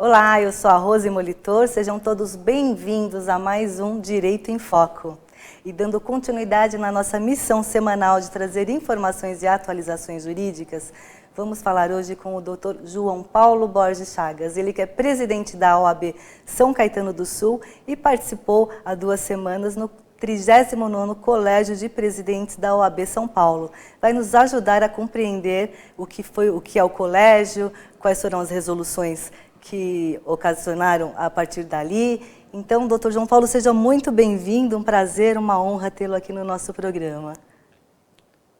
Olá, eu sou a Rose Molitor, sejam todos bem-vindos a mais um Direito em Foco. E dando continuidade na nossa missão semanal de trazer informações e atualizações jurídicas, vamos falar hoje com o Dr. João Paulo Borges Chagas, ele que é presidente da OAB São Caetano do Sul e participou há 2 semanas no 39º Colégio de Presidentes da OAB São Paulo. Vai nos ajudar a compreender o que é o colégio, quais foram as resoluções que ocasionaram a partir dali. Então, doutor João Paulo, seja muito bem-vindo, um prazer, uma honra tê-lo aqui no nosso programa.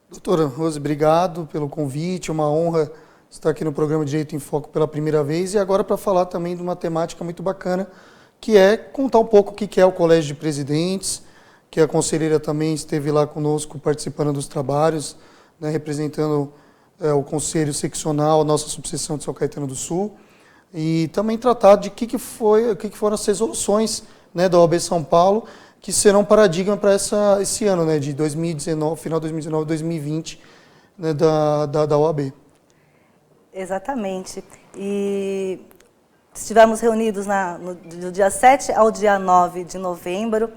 Doutora Rose, obrigado pelo convite, uma honra estar aqui no programa Direito em Foco pela primeira vez e agora para falar também de uma temática muito bacana, que é contar um pouco o que é o Colégio de Presidentes, que a conselheira também esteve lá conosco participando dos trabalhos, né, representando o Conselho Seccional, a nossa subseção de São Caetano do Sul, e também tratar de o que foram as resoluções, né, da OAB São Paulo, que serão paradigma para esse ano, né, de 2019, final de 2019, 2020, né, da OAB. Exatamente. E estivemos reunidos do dia 7 ao dia 9 de novembro,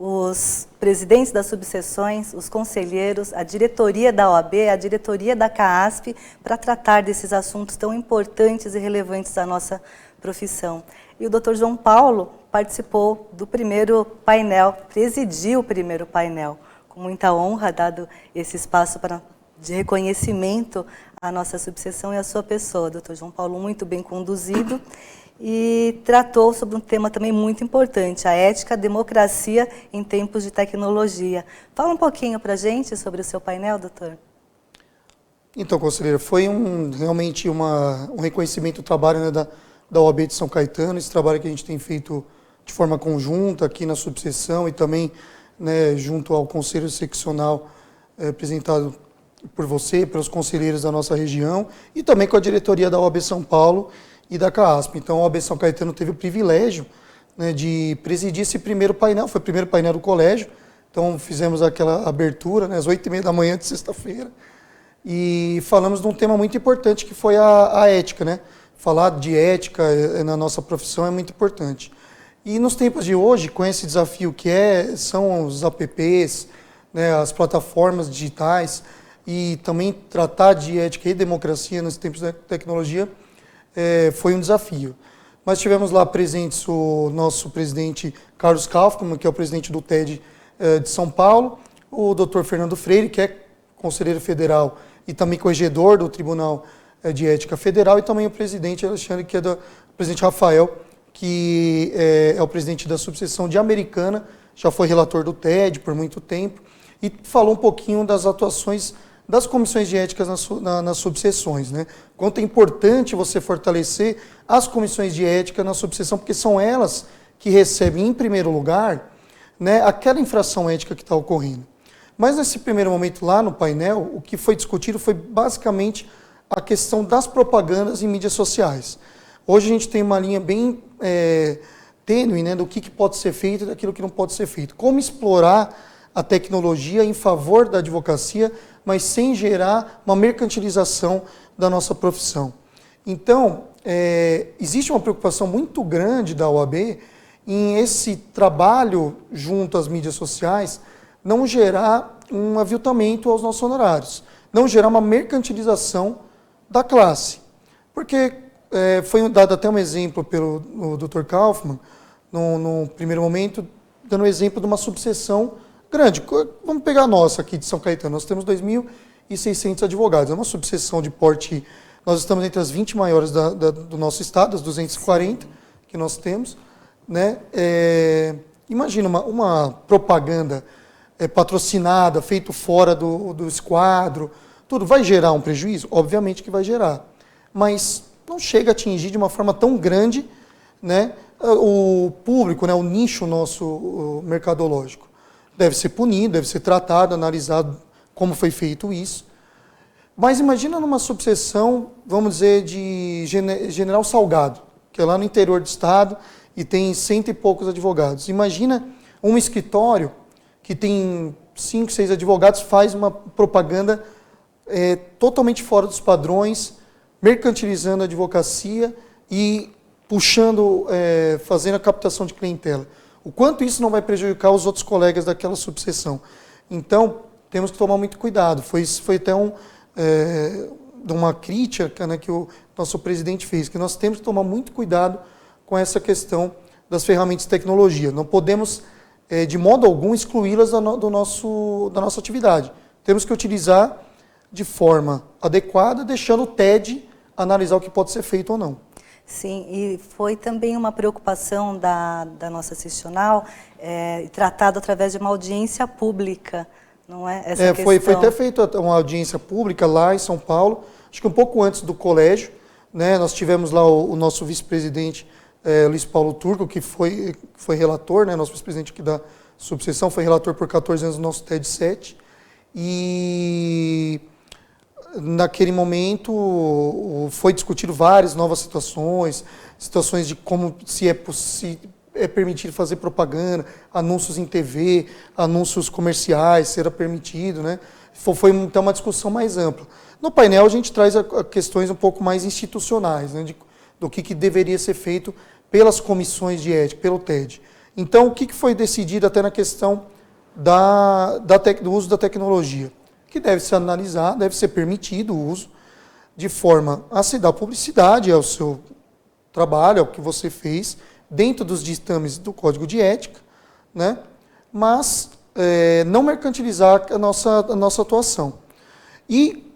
os presidentes das subseções, os conselheiros, a diretoria da OAB, a diretoria da CAASP, para tratar desses assuntos tão importantes e relevantes da nossa profissão. E o Dr. João Paulo participou do primeiro painel, presidiu o primeiro painel, com muita honra, dado esse espaço de reconhecimento à nossa subseção e à sua pessoa. Dr. João Paulo, muito bem conduzido, e tratou sobre um tema também muito importante, a ética, a democracia em tempos de tecnologia. Fala um pouquinho para a gente sobre o seu painel, doutor. Então, conselheira, foi realmente um reconhecimento do trabalho, né, da OAB de São Caetano, esse trabalho que a gente tem feito de forma conjunta aqui na subseção e também, né, junto ao Conselho Seccional apresentado por você, pelos conselheiros da nossa região e também com a diretoria da OAB São Paulo e da CAASP. Então, a OAB São Caetano teve o privilégio, né, de presidir esse primeiro painel, foi o primeiro painel do colégio, então fizemos aquela abertura, né, às 8h30 da manhã de sexta-feira, e falamos de um tema muito importante que foi a ética, né? Falar de ética na nossa profissão é muito importante. E nos tempos de hoje, com esse desafio que são os apps, né, as plataformas digitais, e também tratar de ética e democracia nos tempos da tecnologia, foi um desafio. Mas tivemos lá presentes o nosso presidente Carlos Kaufmann, que é o presidente do TED de São Paulo, o Dr. Fernando Freire, que é conselheiro federal e também corregedor do Tribunal de Ética Federal, e também o presidente Alexandre, que é o presidente Rafael, que é o presidente da subseção de Americana, já foi relator do TED por muito tempo, e falou um pouquinho das atuações das comissões de ética nas subseções, né? Quanto é importante você fortalecer as comissões de ética na subseção, porque são elas que recebem, em primeiro lugar, né, aquela infração ética que está ocorrendo. Mas nesse primeiro momento lá no painel, o que foi discutido foi basicamente a questão das propagandas em mídias sociais. Hoje a gente tem uma linha bem tênue, né, do que pode ser feito e daquilo que não pode ser feito. Como explorar a tecnologia em favor da advocacia, mas sem gerar uma mercantilização da nossa profissão. Então, existe uma preocupação muito grande da OAB em esse trabalho junto às mídias sociais não gerar um aviltamento aos nossos honorários, não gerar uma mercantilização da classe. Porque foi dado até um exemplo pelo Dr. Kaufmann, no primeiro momento, dando o exemplo de uma subseção grande. Vamos pegar a nossa aqui de São Caetano. Nós temos 2.600 advogados. É uma subseção de porte. Nós estamos entre as 20 maiores do nosso estado, as 240 que nós temos, né? Imagina uma propaganda patrocinada, feita fora do esquadro. Tudo vai gerar um prejuízo? Obviamente que vai gerar. Mas não chega a atingir de uma forma tão grande, né, o público, né, o nicho nosso mercadológico. Deve ser punido, deve ser tratado, analisado como foi feito isso. Mas imagina numa subseção, vamos dizer, de General Salgado, que é lá no interior do estado e tem 100 e poucos advogados. Imagina um escritório que tem 5, 6 advogados, faz uma propaganda totalmente fora dos padrões, mercantilizando a advocacia e puxando, fazendo a captação de clientela. O quanto isso não vai prejudicar os outros colegas daquela subseção. Então, temos que tomar muito cuidado. Foi até uma crítica, né, que o nosso presidente fez, que nós temos que tomar muito cuidado com essa questão das ferramentas de tecnologia. Não podemos, de modo algum, excluí-las da nossa atividade. Temos que utilizar de forma adequada, deixando o TED analisar o que pode ser feito ou não. Sim, e foi também uma preocupação da nossa seccional, tratado através de uma audiência pública, não é? Essa foi até feita uma audiência pública lá em São Paulo, acho que um pouco antes do colégio, né? Nós tivemos lá o nosso vice-presidente, Luiz Paulo Turco, que foi relator, né? Nosso vice-presidente aqui da subseção, foi relator por 14 anos do nosso TED 7, e naquele momento foi discutido várias novas situações de como se é permitido fazer propaganda, anúncios em TV, anúncios comerciais, será permitido, né? Foi então uma discussão mais ampla. No painel a gente traz questões um pouco mais institucionais, né, do que deveria ser feito pelas comissões de ética, pelo TED. Então, o que foi decidido até na questão do uso da tecnologia? Que deve ser analisado, deve ser permitido o uso, de forma a se dar publicidade ao seu trabalho, ao que você fez, dentro dos ditames do Código de Ética, né? Mas não mercantilizar a nossa atuação. E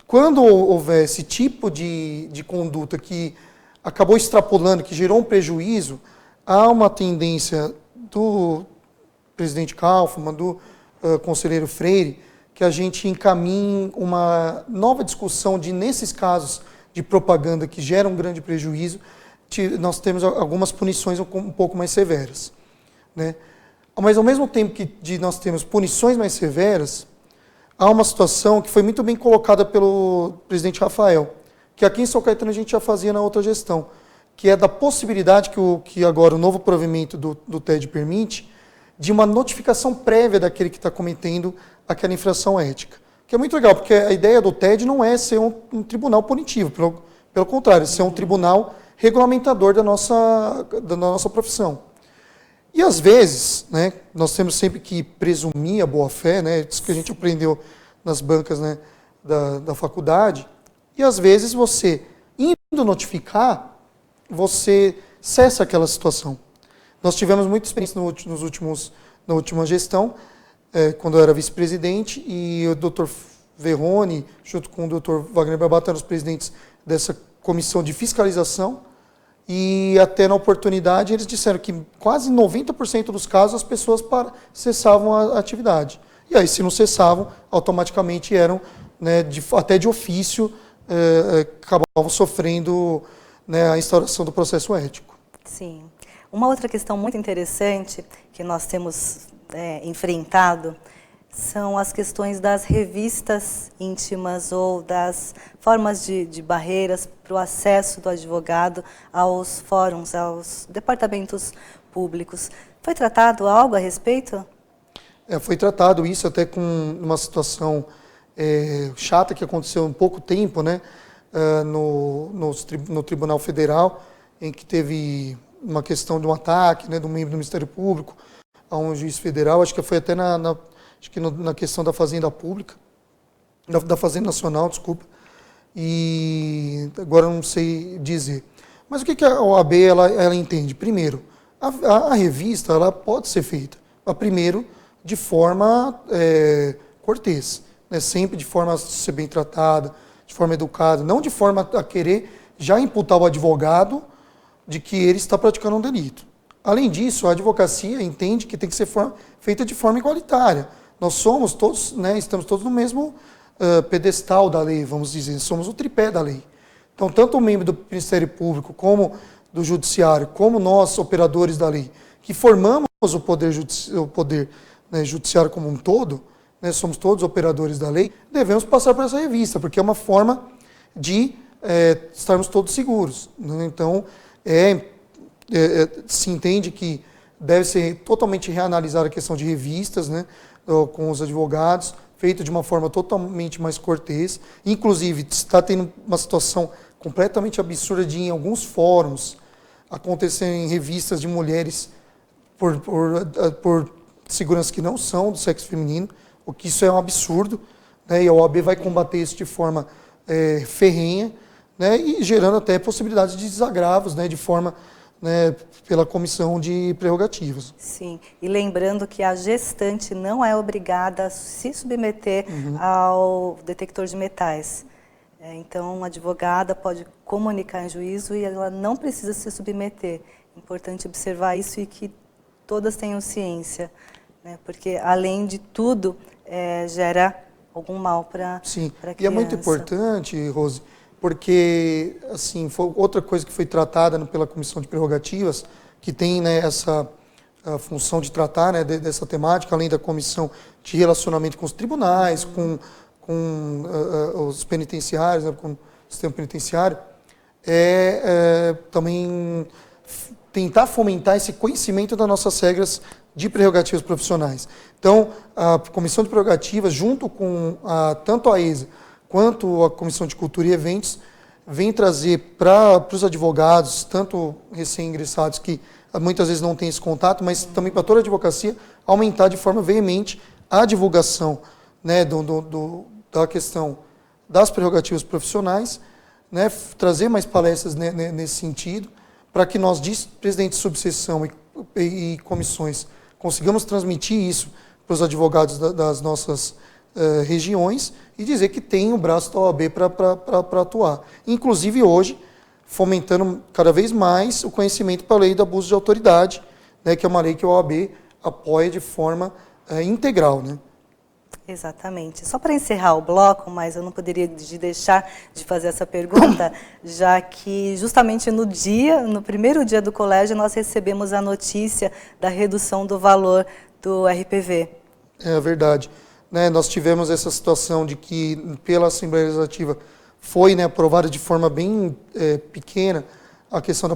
quando houver esse tipo de conduta que acabou extrapolando, que gerou um prejuízo, há uma tendência do presidente Kaufmann, do conselheiro Freire, que a gente encaminhe uma nova discussão nesses casos de propaganda que geram um grande prejuízo, nós temos algumas punições um pouco mais severas, né? Mas ao mesmo tempo que nós temos punições mais severas, há uma situação que foi muito bem colocada pelo presidente Rafael, que aqui em São Caetano a gente já fazia na outra gestão, que é da possibilidade que agora o novo provimento do TED permite, de uma notificação prévia daquele que está cometendo aquela infração ética. Que é muito legal, porque a ideia do TED não é ser um tribunal punitivo, pelo contrário, é ser um tribunal regulamentador da nossa profissão. E às vezes, né, nós temos sempre que presumir a boa-fé, né, isso que a gente aprendeu nas bancas, né, da faculdade, e às vezes você, indo notificar, você cessa aquela situação. Nós tivemos muita experiência na última gestão, quando eu era vice-presidente, e o Dr. Verrone, junto com o Dr. Wagner Barbato, eram os presidentes dessa comissão de fiscalização, e até na oportunidade eles disseram que quase 90% dos casos as pessoas cessavam a atividade. E aí, se não cessavam, automaticamente eram, né, até de ofício, acabavam sofrendo, né, a instauração do processo ético. Sim. Uma outra questão muito interessante que nós temos enfrentado são as questões das revistas íntimas ou das formas de barreiras para o acesso do advogado aos fóruns, aos departamentos públicos. Foi tratado algo a respeito? Foi tratado isso até com uma situação chata que aconteceu há pouco tempo, né, no Tribunal Federal, em que teve uma questão de um ataque, né, de um membro do Ministério Público a um juiz federal, acho que foi até na questão da Fazenda Pública, da Fazenda Nacional, desculpa, e agora eu não sei dizer. Mas o que a OAB ela entende? Primeiro, a revista ela pode ser feita, mas primeiro de forma cortês, né? Sempre de forma a ser bem tratada, de forma educada, não de forma a querer já imputar o advogado de que ele está praticando um delito. Além disso, a advocacia entende que tem que ser feita de forma igualitária. Nós somos todos, né, estamos todos no mesmo pedestal da lei, vamos dizer, somos o tripé da lei. Então, tanto o membro do Ministério Público, como do Judiciário, como nós, operadores da lei, que formamos o poder judiciário como um todo, né, somos todos operadores da lei, devemos passar por essa revista, porque é uma forma de estarmos todos seguros, né? Então, se entende que deve ser totalmente reanalisar a questão de revistas, né, com os advogados, feito de uma forma totalmente mais cortês. Inclusive, está tendo uma situação completamente absurda de, em alguns fóruns, acontecerem revistas de mulheres por seguranças que não são do sexo feminino, o que isso é um absurdo, né? E a OAB vai combater isso de forma ferrenha, né? E gerando até possibilidades de desagravos, né? De forma, né, pela comissão de prerrogativas. Sim, e lembrando que a gestante não é obrigada a se submeter ao detector de metais. Então, a advogada pode comunicar em juízo e ela não precisa se submeter. É importante observar isso e que todas tenham ciência, né? Porque, além de tudo, gera algum mal para a criança. Sim, e é muito importante, Rose, porque assim, foi outra coisa que foi tratada pela Comissão de Prerrogativas, que tem, né, essa a função de tratar, né, dessa temática, além da Comissão de Relacionamento com os tribunais, com os penitenciários, né, com o sistema penitenciário, também tentar fomentar esse conhecimento das nossas regras de prerrogativas profissionais. Então, a Comissão de Prerrogativas, junto com tanto a ESA quanto a Comissão de Cultura e Eventos, vem trazer para os advogados, tanto recém-ingressados, que muitas vezes não têm esse contato, mas também para toda a advocacia, aumentar de forma veemente a divulgação, né, da questão das prerrogativas profissionais, né, trazer mais palestras nesse sentido, para que nós, presidentes de subseção e comissões, consigamos transmitir isso para os advogados das nossas regiões e dizer que tem o braço da OAB para atuar. Inclusive hoje, fomentando cada vez mais o conhecimento para a lei do abuso de autoridade, né, que é uma lei que a OAB apoia de forma integral, né? Exatamente. Só para encerrar o bloco, mas eu não poderia deixar de fazer essa pergunta, já que justamente no primeiro dia do colégio, nós recebemos a notícia da redução do valor do RPV. É verdade. Né, nós tivemos essa situação de que, pela Assembleia Legislativa, foi, né, aprovada de forma bem pequena a questão da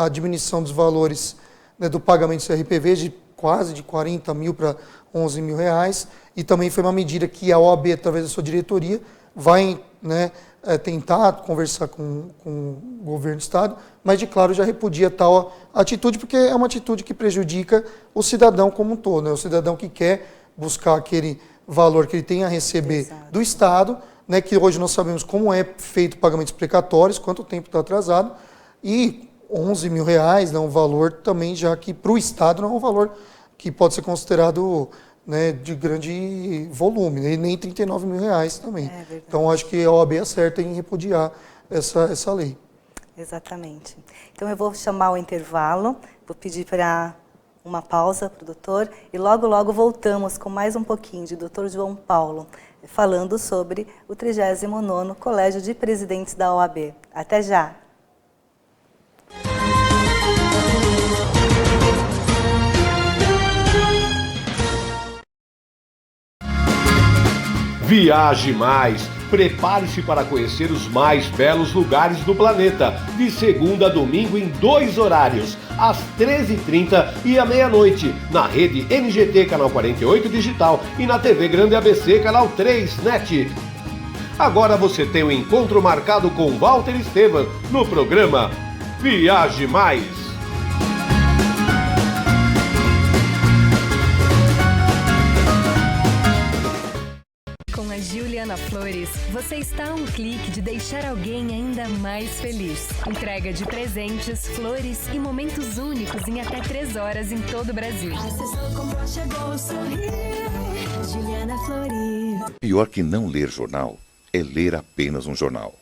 diminuição dos valores, né, do pagamento do RPV de quase de 40 mil para 11 mil reais, e também foi uma medida que a OAB, através da sua diretoria, vai, né, tentar conversar com o governo do Estado, mas, de claro, já repudia tal atitude, porque é uma atitude que prejudica o cidadão como um todo, né, o cidadão que quer buscar aquele valor que ele tem a receber do Estado, né, que hoje nós sabemos como é feito pagamentos precatórios, quanto tempo está atrasado, e 11 mil reais é um valor também, já que para o Estado não é um valor que pode ser considerado, né, de grande volume, né, e nem 39 mil reais também. Então, acho que a OAB acerta em repudiar essa lei. Exatamente. Então, eu vou chamar o intervalo, vou pedir para uma pausa para o doutor e logo, logo voltamos com mais um pouquinho de Dr. João Paulo, falando sobre o 39º Colégio de Presidentes da OAB. Até já! Viaje mais! Prepare-se para conhecer os mais belos lugares do planeta, de segunda a domingo em 2 horários, às 13h30 e à meia-noite, na rede NGT Canal 48 Digital e na TV Grande ABC Canal 3 NET. Agora você tem um encontro marcado com Walter Esteban no programa Viaje Mais. Com a Juliana Flores, você está a um clique de deixar alguém ainda mais feliz. Entrega de presentes, flores e momentos únicos em até 3 horas em todo o Brasil. Juliana Flores. Pior que não ler jornal é ler apenas um jornal.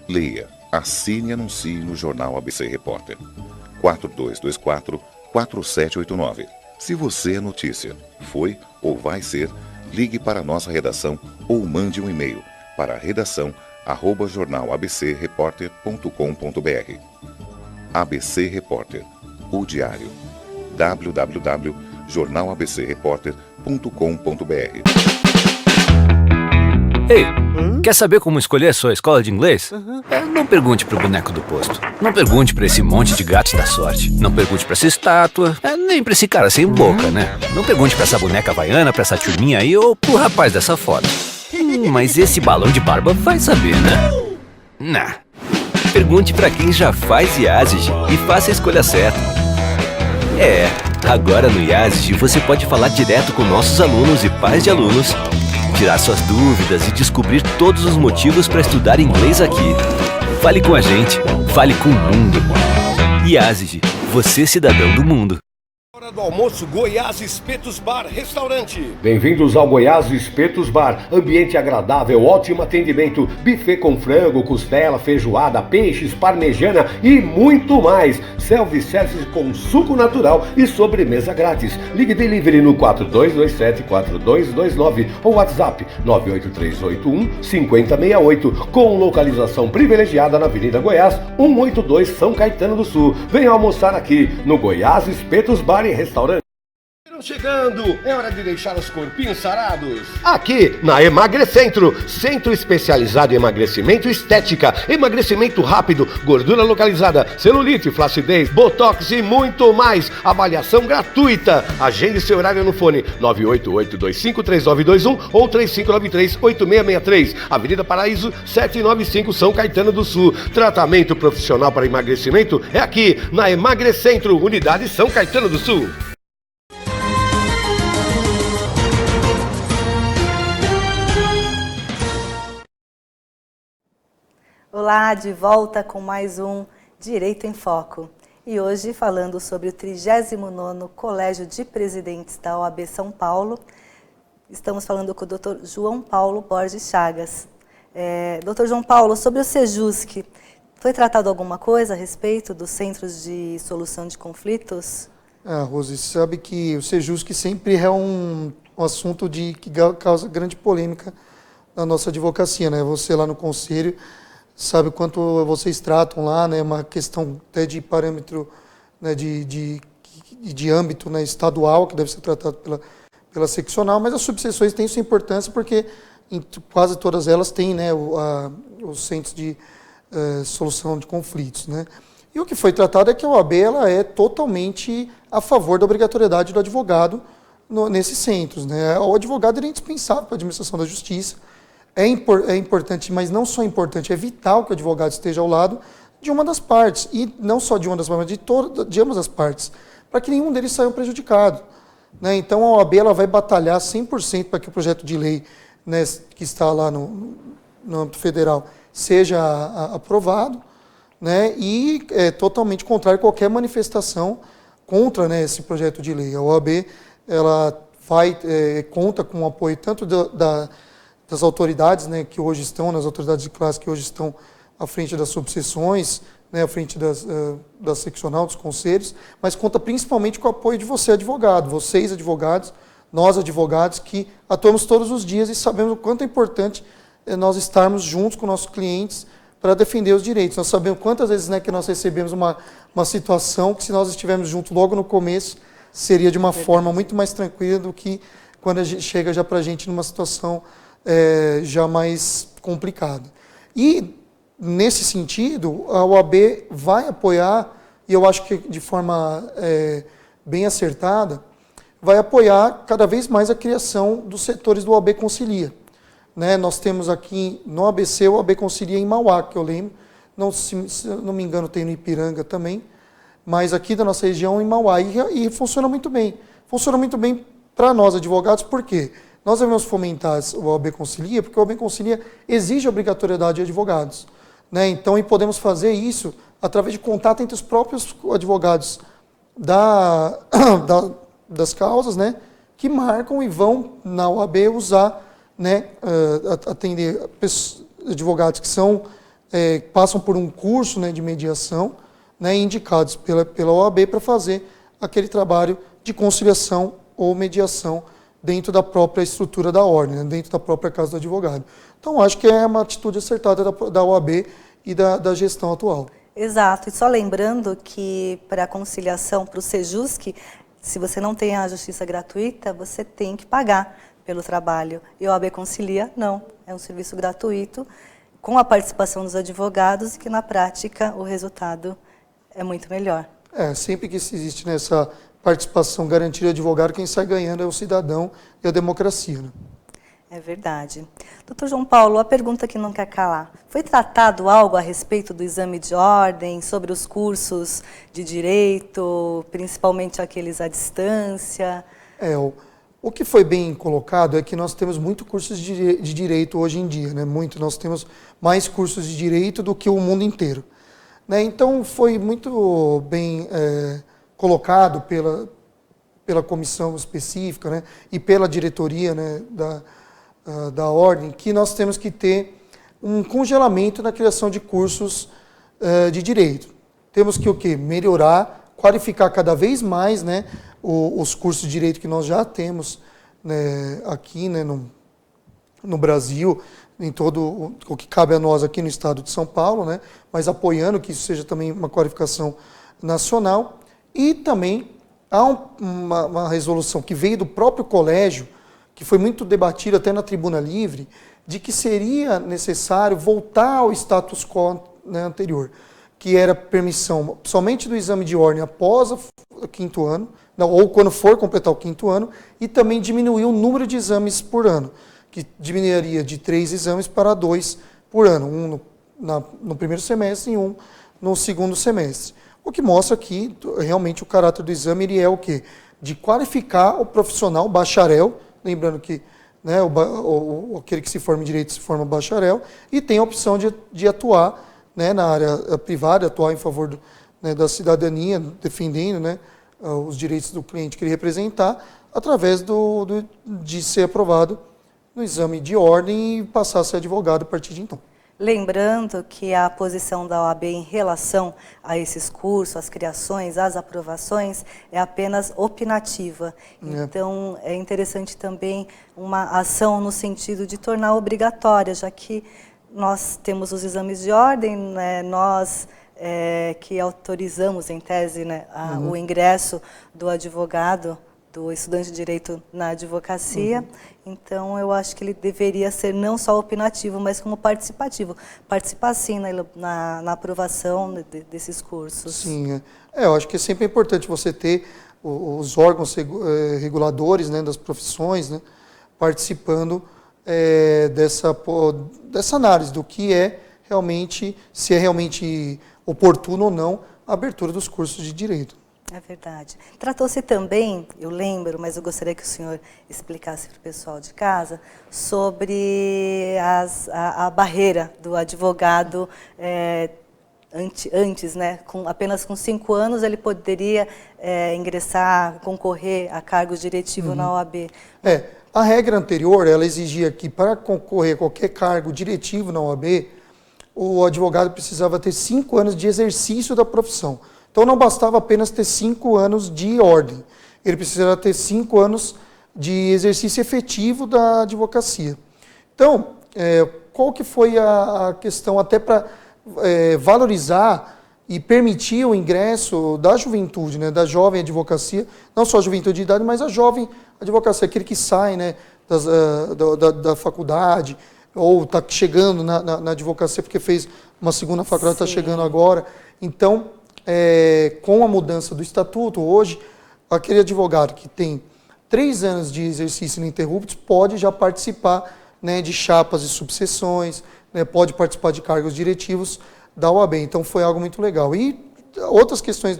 Leia, assine e anuncie no Jornal ABC Repórter. 4224-4789. Se você é notícia, foi ou vai ser, ligue para a nossa redação ou mande um e-mail para redação@jornalabcreporter.com.br. ABC Repórter, o diário. www.jornalabcreporter.com.br. Ei, quer saber como escolher a sua escola de inglês? Não pergunte pro boneco do posto. Não pergunte pra esse monte de gatos da sorte. Não pergunte pra essa estátua. Nem pra esse cara sem boca, né? Não pergunte pra essa boneca havaiana, pra essa turminha aí ou pro rapaz dessa foto. Mas esse balão de barba vai saber, né? Nah. Pergunte para quem já faz IASIG e faça a escolha certa. Agora no IASIG você pode falar direto com nossos alunos e pais de alunos, tirar suas dúvidas e descobrir todos os motivos para estudar inglês aqui. Fale com a gente, fale com o mundo. IASIG, você cidadão do mundo. Hora do almoço, Goiás Espetos Bar Restaurante. Bem-vindos ao Goiás Espetos Bar. Ambiente agradável, ótimo atendimento, buffet com frango, costela, feijoada, peixes, parmegiana e muito mais. Self-service com suco natural e sobremesa grátis. Ligue Delivery no 4227-4229 ou WhatsApp 98381-5068 com localização privilegiada na Avenida Goiás, 182 São Caetano do Sul. Venha almoçar aqui no Goiás Espetos Bar e Restaurante. Chegando, é hora de deixar os corpinhos sarados. Aqui na Emagrecentro, centro especializado em emagrecimento e estética, emagrecimento rápido, gordura localizada, celulite, flacidez, botox e muito mais. Avaliação gratuita. Agende seu horário no fone 988253921 ou 3593-8663. Avenida Paraíso 795, São Caetano do Sul. Tratamento profissional para emagrecimento é aqui na Emagrecentro, unidade São Caetano do Sul. Olá, de volta com mais um Direito em Foco. E hoje falando sobre o 39º Colégio de Presidentes da OAB São Paulo. Estamos falando com o Dr. João Paulo Borges Chagas. Dr. João Paulo, sobre o SEJUSC, foi tratado alguma coisa a respeito dos Centros de Solução de Conflitos? Rose, sabe que o SEJUSC sempre é um assunto que causa grande polêmica na nossa advocacia, né? Você lá no conselho sabe o quanto vocês tratam lá, né? Uma questão até de parâmetro, né, de âmbito, né, estadual, que deve ser tratado pela seccional, mas as subseções têm sua importância porque em quase todas elas têm, né, os centros de solução de conflitos, né? E o que foi tratado é que a OAB ela é totalmente a favor da obrigatoriedade do advogado nesses centros, né? O advogado é indispensável para a administração da justiça. É importante, mas não só importante, é vital que o advogado esteja ao lado de uma das partes, e não só de uma das partes, mas de ambas as partes, para que nenhum deles saia prejudicado, né? Então a OAB ela vai batalhar 100% para que o projeto de lei, né, que está lá no âmbito federal seja aprovado, né, e é totalmente contrário a qualquer manifestação contra, né, esse projeto de lei. A OAB ela conta com o apoio tanto das autoridades, né, que hoje estão, nas autoridades de classe que hoje estão à frente das subseções, né, à frente da seccional, dos conselhos, mas conta principalmente com o apoio de você, advogado, vocês, advogados, nós, advogados, que atuamos todos os dias e sabemos o quanto é importante nós estarmos juntos com nossos clientes para defender os direitos. Nós sabemos quantas vezes, né, que nós recebemos uma situação que, se nós estivermos juntos logo no começo, seria de uma forma muito mais tranquila do que quando a gente chega já para a gente numa situação já mais complicado. E, nesse sentido, a OAB vai apoiar, e eu acho que de forma bem acertada, vai apoiar cada vez mais a criação dos setores do OAB Concilia, né? Nós temos aqui no ABC o OAB Concilia em Mauá, que eu lembro, se não me engano tem no Ipiranga também, mas aqui da nossa região em Mauá, e funciona muito bem. Funciona muito bem para nós, advogados, por quê? Nós devemos fomentar o OAB Concilia, porque o OAB Concilia exige a obrigatoriedade de advogados, né? Então, e podemos fazer isso através de contato entre os próprios advogados das causas, né, que marcam e vão na OAB usar, né, atender advogados que passam por um curso, né, de mediação, né, indicados pela OAB para fazer aquele trabalho de conciliação ou mediação dentro da própria estrutura da ordem, né, dentro da própria casa do advogado. Então, acho que é uma atitude acertada da OAB e da gestão atual. Exato, e só lembrando que para a conciliação, para o SEJUSC, se você não tem a justiça gratuita, você tem que pagar pelo trabalho. E a OAB Concilia, não, é um serviço gratuito, com a participação dos advogados, e que na prática o resultado é muito melhor. Sempre que existe nessa participação garantida de advogado, quem sai ganhando é o cidadão e a democracia, né? É verdade. Doutor João Paulo, a pergunta que não quer calar. Foi tratado algo a respeito do exame de ordem, sobre os cursos de direito, principalmente aqueles à distância? O que foi bem colocado é que nós temos muito cursos de direito hoje em dia, né? Nós temos mais cursos de direito do que o mundo inteiro. Né? Então, foi muito bem colocado pela comissão específica, né? E pela diretoria, né? da ordem, que nós temos que ter um congelamento na criação de cursos de direito. Temos que o quê? Melhorar, qualificar cada vez mais, né? Os cursos de direito que nós já temos, né? Aqui, né? no Brasil, em todo o que cabe a nós aqui no estado de São Paulo, né? Mas apoiando que isso seja também uma qualificação nacional. E também há uma resolução que veio do próprio colégio, que foi muito debatida até na Tribuna Livre, de que seria necessário voltar ao status quo, né, anterior, que era permissão somente do exame de ordem após o quinto ano, ou quando for completar o quinto ano, e também diminuir o número de exames por ano, que diminuiria de 3 exames para 2 por ano, um no primeiro semestre e um no segundo semestre. O que mostra que realmente o caráter do exame ele é o quê? De qualificar o profissional bacharel, lembrando que, né, aquele que se forma em direito se forma bacharel, e tem a opção de atuar, né, na área privada, atuar em favor né, da cidadania, defendendo, né, os direitos do cliente que ele representar, através de ser aprovado no exame de ordem e passar a ser advogado a partir de então. Lembrando que a posição da OAB em relação a esses cursos, as criações, as aprovações, é apenas opinativa. Então, é interessante também uma ação no sentido de tornar obrigatória, já que nós temos os exames de ordem, né, nós que autorizamos, em tese, né, o ingresso do advogado, do estudante de direito na advocacia. Então, eu acho que ele deveria ser não só opinativo, mas como participativo. Participar, sim, na aprovação desses cursos. Sim, eu acho que é sempre importante você ter os órgãos reguladores, né, das profissões, né, participando dessa análise do que é realmente, se é realmente oportuno ou não a abertura dos cursos de direito. É verdade. Tratou-se também, eu lembro, mas eu gostaria que o senhor explicasse para o pessoal de casa, sobre a barreira do advogado antes, né? Apenas com 5 anos ele poderia ingressar, concorrer a cargo diretivo na OAB. A regra anterior, ela exigia que para concorrer a qualquer cargo diretivo na OAB, o advogado precisava ter 5 anos de exercício da profissão. Então, não bastava apenas ter 5 anos de ordem. Ele precisava ter 5 anos de exercício efetivo da advocacia. Então, qual que foi a questão até para valorizar e permitir o ingresso da juventude, né, da jovem advocacia, não só a juventude de idade, mas a jovem advocacia, aquele que sai, né, da faculdade, ou está chegando na advocacia porque fez uma segunda faculdade, está chegando agora. Então, com a mudança do estatuto, hoje, aquele advogado que tem 3 anos de exercício ininterruptos pode já participar, né, de chapas e subseções, né, pode participar de cargos diretivos da OAB. Então, foi algo muito legal. E outras questões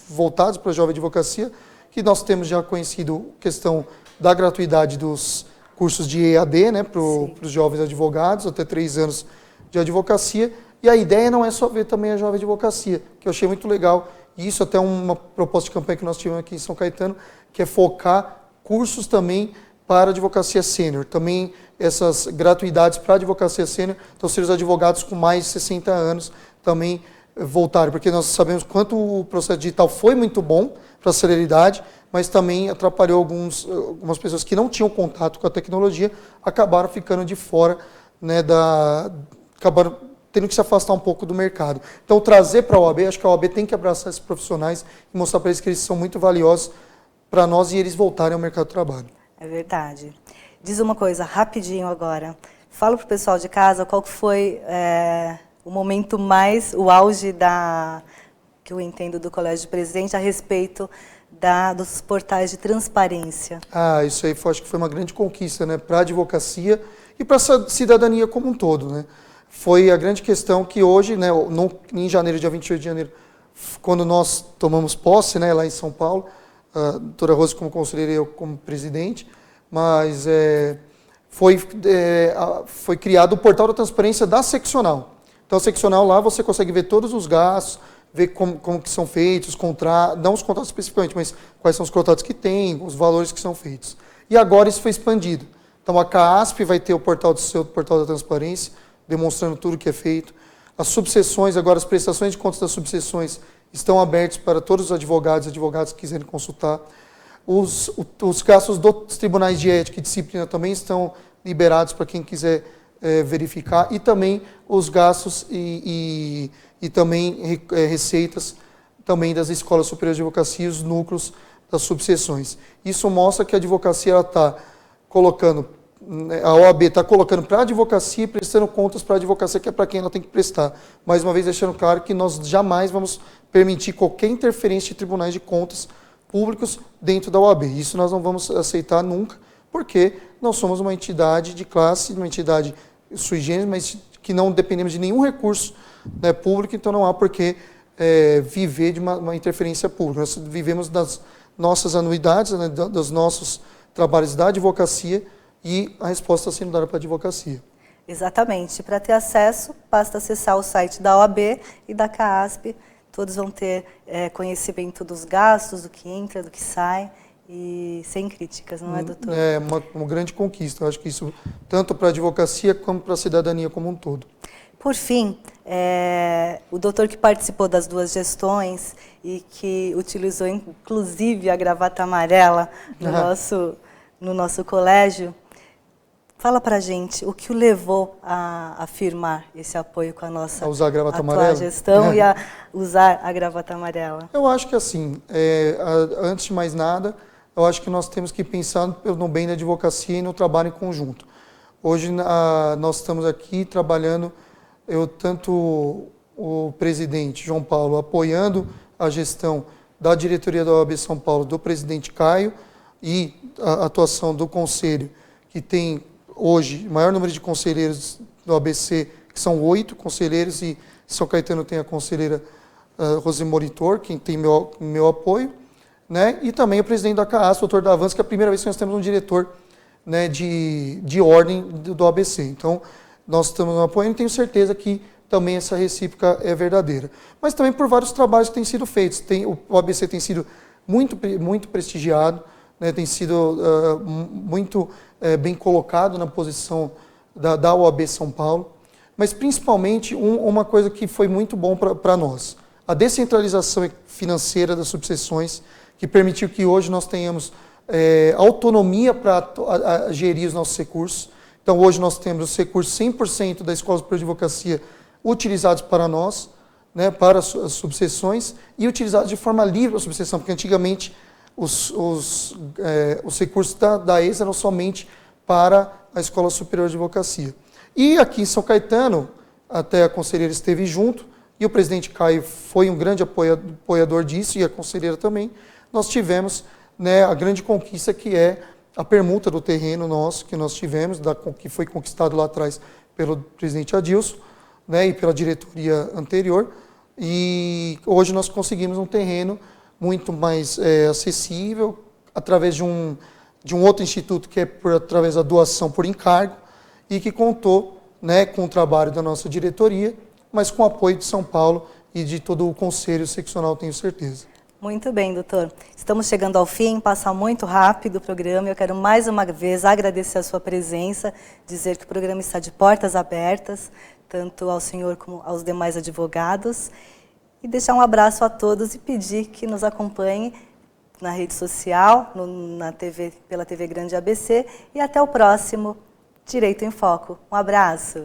voltadas para a jovem advocacia, que nós temos já conhecido, questão da gratuidade dos cursos de EAD, né, para os jovens advogados, até 3 anos de advocacia. E a ideia não é só ver também a jovem advocacia, que eu achei muito legal, e isso até uma proposta de campanha que nós tivemos aqui em São Caetano, que é focar cursos também para advocacia sênior, também essas gratuidades para advocacia sênior, então ser os advogados com mais de 60 anos também voltarem, porque nós sabemos quanto o processo digital foi muito bom para a celeridade, mas também atrapalhou algumas pessoas que não tinham contato com a tecnologia, acabaram ficando de fora, né, acabaram tendo que se afastar um pouco do mercado. Então, trazer para a OAB, acho que a OAB tem que abraçar esses profissionais e mostrar para eles que eles são muito valiosos para nós e eles voltarem ao mercado de trabalho. É verdade. Diz uma coisa, rapidinho agora. Fala para o pessoal de casa qual que foi o momento o auge que eu entendo do Colégio de Presidente a respeito dos portais de transparência? Isso aí acho que foi uma grande conquista, né, para a advocacia e para a cidadania como um todo, né? Foi a grande questão que hoje, né, em janeiro, dia 28 de janeiro, quando nós tomamos posse, né, lá em São Paulo, a doutora Rose como conselheira e eu como presidente, mas foi criado o portal da transparência da seccional. Então, a seccional lá você consegue ver todos os gastos, ver como que são feitos, os contratos, não os contratos especificamente, mas quais são os contratos que tem, os valores que são feitos. E agora isso foi expandido. Então, a CAASP vai ter o portal da transparência, demonstrando tudo o que é feito. As subseções, agora as prestações de contas das subseções estão abertas para todos os advogados que quiserem consultar. Os gastos dos tribunais de ética e disciplina também estão liberados para quem quiser verificar, e também os gastos e também receitas também das escolas superiores de advocacia e os núcleos das subseções. Isso mostra que a advocacia está colocando, a OAB está colocando para a advocacia e prestando contas para a advocacia, que é para quem ela tem que prestar. Mais uma vez deixando claro que nós jamais vamos permitir qualquer interferência de tribunais de contas públicos dentro da OAB. Isso nós não vamos aceitar nunca, porque nós somos uma entidade de classe, uma entidade sui generis, mas que não dependemos de nenhum recurso, né, público, então não há por que viver de uma interferência pública. Nós vivemos das nossas anuidades, né, dos nossos trabalhos da advocacia, e a resposta está sendo dada para a advocacia. Exatamente. Para ter acesso, basta acessar o site da OAB e da CAASP. Todos vão ter conhecimento dos gastos, do que entra, do que sai, e sem críticas, não é, doutor? É uma grande conquista. Eu acho que isso, tanto para a advocacia como para a cidadania como um todo. Por fim, o doutor que participou das duas gestões e que utilizou inclusive a gravata amarela no nosso colégio, fala para a gente o que o levou a firmar esse apoio com a nossa usar a gravata atual amarela? gestão e a usar a gravata amarela. Eu acho que assim, antes de mais nada, eu acho que nós temos que pensar no bem da advocacia e no trabalho em conjunto. Hoje nós estamos aqui trabalhando, tanto o presidente João Paulo apoiando a gestão da diretoria da OAB São Paulo, do presidente Caio, e a atuação do conselho, que tem hoje o maior número de conselheiros do ABC, que são 8 conselheiros, e São Caetano tem a conselheira Rose Moritor, quem tem meu apoio, né? E também o presidente da CAAS, o doutor Davanço, que é a primeira vez que nós temos um diretor, né, de ordem do ABC. Então, nós estamos apoiando e tenho certeza que também essa recíproca é verdadeira. Mas também por vários trabalhos que têm sido feitos. O ABC tem sido muito prestigiado, né, tem sido muito bem colocado na posição da OAB São Paulo, mas principalmente uma coisa que foi muito bom para nós, a descentralização financeira das subseções, que permitiu que hoje nós tenhamos autonomia para gerir os nossos recursos. Então hoje nós temos os recursos 100% da Escola Superior de Advocacia utilizados para nós, né, para as subseções, e utilizados de forma livre para a subseção, porque antigamente os recursos da ESA eram somente para a Escola Superior de Advocacia. E aqui em São Caetano, até a conselheira esteve junto, e o presidente Caio foi um grande apoiador disso, e a conselheira também. Nós tivemos, né, a grande conquista, que é a permuta do terreno nosso, que nós tivemos, que foi conquistado lá atrás pelo presidente Adilson, né, e pela diretoria anterior, e hoje nós conseguimos um terreno muito mais acessível, através de um outro instituto, que é através da doação por encargo, e que contou, né, com o trabalho da nossa diretoria, mas com o apoio de São Paulo e de todo o conselho seccional, tenho certeza. Muito bem, doutor. Estamos chegando ao fim, passa muito rápido o programa. Eu quero mais uma vez agradecer a sua presença, dizer que o programa está de portas abertas, tanto ao senhor como aos demais advogados, e deixar um abraço a todos e pedir que nos acompanhem na rede social, pela TV Grande ABC, e até o próximo Direito em Foco. Um abraço.